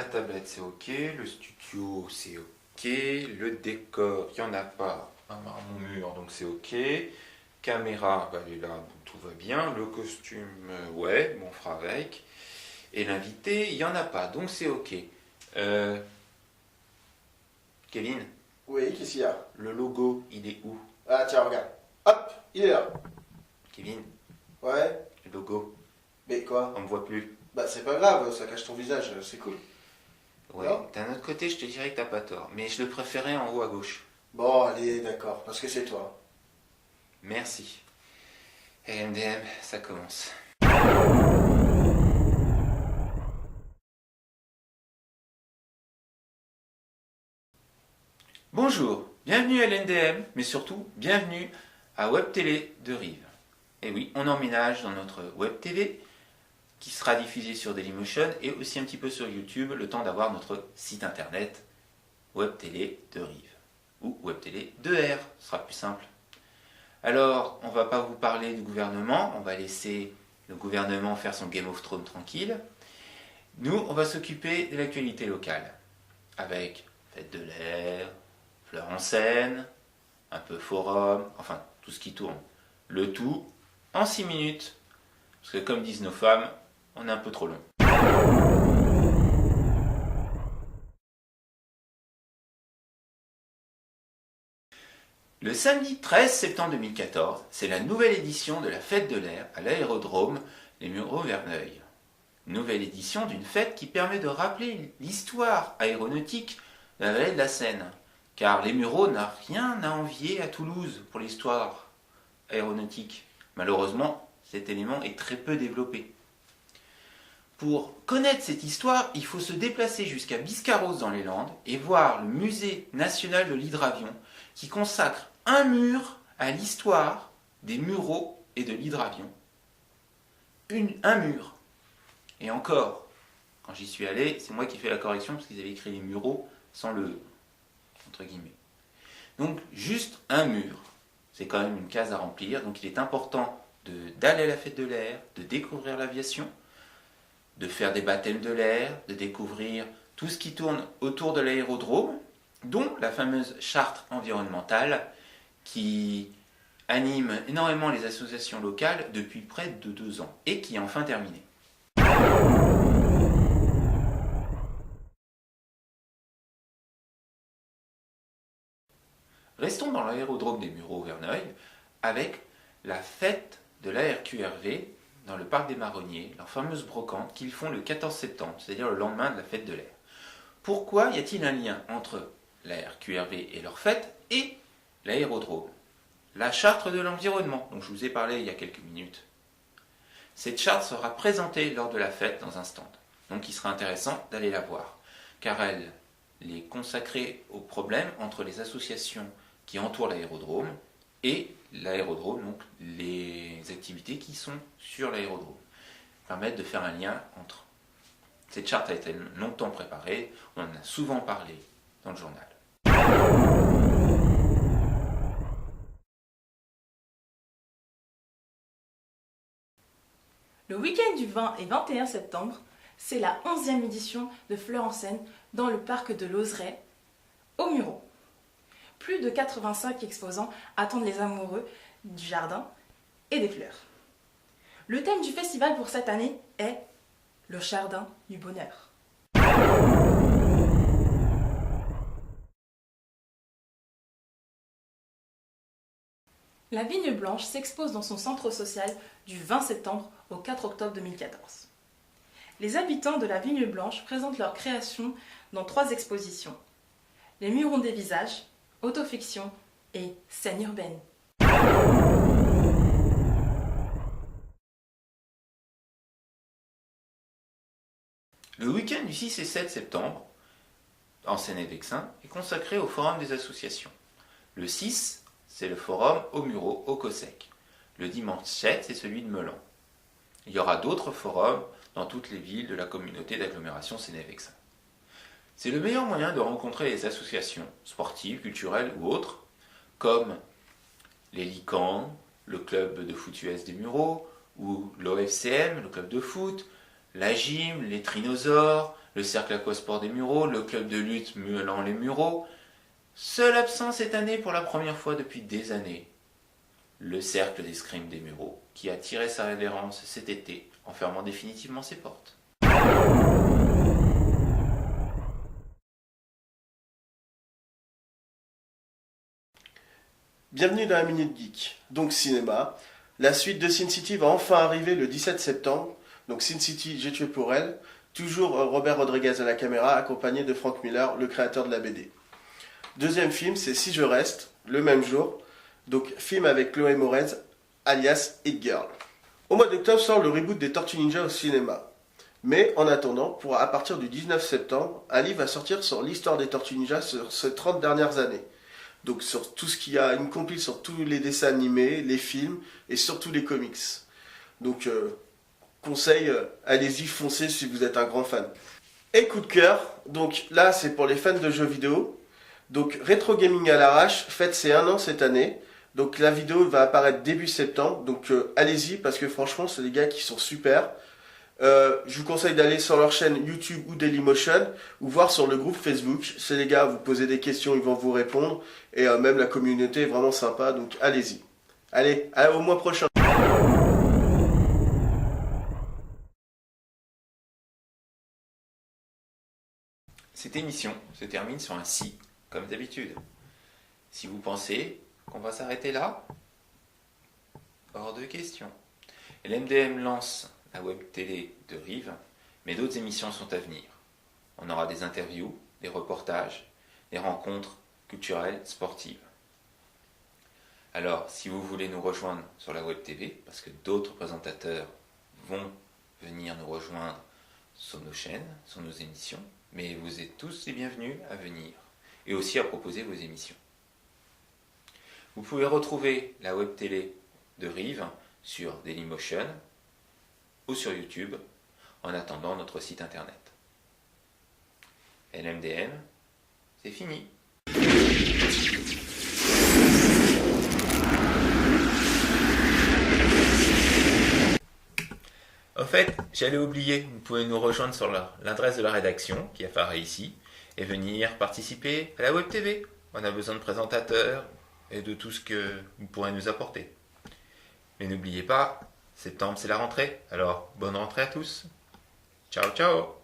la tablette c'est ok, le studio c'est ok, le décor, il n'y en a pas à mon mur donc c'est ok, caméra, bah, elle est là donc tout va bien, le costume, ouais, bon, on fera avec, et l'invité, il n'y en a pas donc c'est ok. Euh, Kevin, Oui, qu'est-ce qu'il y a? le logo, il est où? Ah tiens, regarde. Hop, il est là. Kevin, Ouais, le logo, mais quoi? on me voit plus. Bah c'est pas grave, ça cache ton visage, c'est cool. Ouais, Non? d'un autre côté, je te dirais que t'as pas tort, mais je le préférais en haut à gauche. Bon, allez, d'accord, parce que c'est toi. Merci. Et MDM, ça commence. Bonjour, bienvenue à l'NDM, mais surtout bienvenue à Web Télé de Rive. Et oui, on emménage dans notre Web TV qui sera diffusée sur Dailymotion et aussi un petit peu sur YouTube le temps d'avoir notre site internet Web Télé de Rive ou Web Télé de R, ce sera plus simple. Alors, on va pas vous parler du gouvernement, on va laisser le gouvernement faire son Game of Thrones tranquille. Nous, on va s'occuper de l'actualité locale avec Fête de l'air, Fleurs en scène, un peu forum, enfin tout ce qui tourne. Le tout en 6 minutes. Parce que comme disent nos femmes, on est un peu trop long. Le samedi 13 septembre 2014, c'est la nouvelle édition de la Fête de l'air à l'aérodrome Les Mureaux-Verneuil. Nouvelle édition d'une fête qui permet de rappeler l'histoire aéronautique de la vallée de la Seine. Car les Mureaux n'a rien à envier à Toulouse pour l'histoire aéronautique. Malheureusement, cet élément est très peu développé. Pour connaître cette histoire, il faut se déplacer jusqu'à Biscarrosse dans les Landes et voir le musée national de l'hydravion qui consacre un mur à l'histoire des Mureaux et de l'hydravion. Un mur. Et encore, quand j'y suis allé, c'est moi qui ai fait la correction parce qu'ils avaient écrit les Mureaux sans le entre guillemets. Donc juste un mur, c'est quand même une case à remplir, donc il est important d'aller à la fête de l'air, de découvrir l'aviation, de faire des baptêmes de l'air, de découvrir tout ce qui tourne autour de l'aérodrome, dont la fameuse charte environnementale qui anime énormément les associations locales depuis près de 2 ans et qui est enfin terminée. Restons dans l'aérodrome des Mureaux-Verneuil avec la fête de l'ARQRV dans le parc des Marronniers, leur fameuse brocante qu'ils font le 14 septembre, c'est-à-dire le lendemain de la fête de l'air. Pourquoi y a-t-il un lien entre l'ARQRV et leur fête et l'aérodrome? La charte de l'environnement, dont je vous ai parlé il y a quelques minutes. Cette charte sera présentée lors de la fête dans un stand, donc il sera intéressant d'aller la voir, car elle est consacrée au problème entre les associations qui entourent l'aérodrome et l'aérodrome, donc les activités qui sont sur l'aérodrome, permettent de faire un lien entre. Cette charte a été longtemps préparée, on en a souvent parlé dans le journal. Le week-end du 20 et 21 septembre, c'est la 11e édition de Fleurs en scène dans le parc de Lozray, aux Mureaux. Plus de 85 exposants attendent les amoureux du jardin et des fleurs. Le thème du festival pour cette année est le jardin du bonheur. La Vigne Blanche s'expose dans son centre social du 20 septembre au 4 octobre 2014. Les habitants de la Vigne Blanche présentent leur création dans 3 expositions. Les murs ont des visages, autofiction et scène urbaine. Le week-end du 6 et 7 septembre, en Seine-et-Vexin, est consacré au Forum des associations. Le 6, c'est le Forum aux Mureaux, au COSEC. Le dimanche 7, c'est celui de Melan. Il y aura d'autres forums dans toutes les villes de la communauté d'agglomération Seine-et-Vexin. C'est le meilleur moyen de rencontrer les associations sportives, culturelles ou autres, comme les Licans, le club de foot US des Mureaux, ou l'OFCM, le club de foot, la gym, les Trinosaures, le cercle aquasport des Mureaux, le club de lutte Muelan les Mureaux. Seule absence cette année pour la première fois depuis des années. Le cercle d'escrime des Mureaux, qui a tiré sa révérence cet été en fermant définitivement ses portes. Bienvenue dans la Minute Geek, donc cinéma. La suite de Sin City va enfin arriver le 17 septembre. Donc Sin City, j'ai tué pour elle. Toujours Robert Rodriguez à la caméra, accompagné de Frank Miller, le créateur de la BD. Deuxième film, c'est Si je reste, le même jour. Donc film avec Chloé Moretz, alias It Girl. Au mois d'octobre sort le reboot des Tortues Ninja au cinéma. Mais en attendant, à partir du 19 septembre, un livre va sortir sur l'histoire des Tortues Ninja sur ces 30 dernières années. Donc sur tout ce qu'il y a, une compile sur tous les dessins animés, les films et surtout les comics. Donc conseil, allez-y, foncez si vous êtes un grand fan. Et coup de cœur, donc là c'est pour les fans de jeux vidéo. Donc Retro Gaming à l'arrache fête ses 1 an cette année. Donc la vidéo va apparaître début septembre. Donc allez-y parce que franchement c'est des gars qui sont super. Je vous conseille d'aller sur leur chaîne YouTube ou Dailymotion ou voir sur le groupe Facebook. C'est les gars, vous posez des questions, ils vont vous répondre. Et même la communauté est vraiment sympa, donc allez-y. Allez, au mois prochain. Cette émission se termine sur un si, comme d'habitude. Si vous pensez qu'on va s'arrêter là, hors de question. L'MDM lance la web télé de Rive, mais d'autres émissions sont à venir. On aura des interviews, des reportages, des rencontres culturelles, sportives. Alors, si vous voulez nous rejoindre sur la web TV, parce que d'autres présentateurs vont venir nous rejoindre sur nos chaînes, sur nos émissions, mais vous êtes tous les bienvenus à venir et aussi à proposer vos émissions. Vous pouvez retrouver la web télé de Rive sur Dailymotion ou sur YouTube en attendant notre site internet. LMDM, c'est fini. Au fait, j'allais oublier, vous pouvez nous rejoindre sur l'adresse de la rédaction qui apparaît ici et venir participer à la web TV. On a besoin de présentateurs et de tout ce que vous pourrez nous apporter. Mais n'oubliez pas, septembre c'est la rentrée, alors bonne rentrée à tous. Ciao ciao.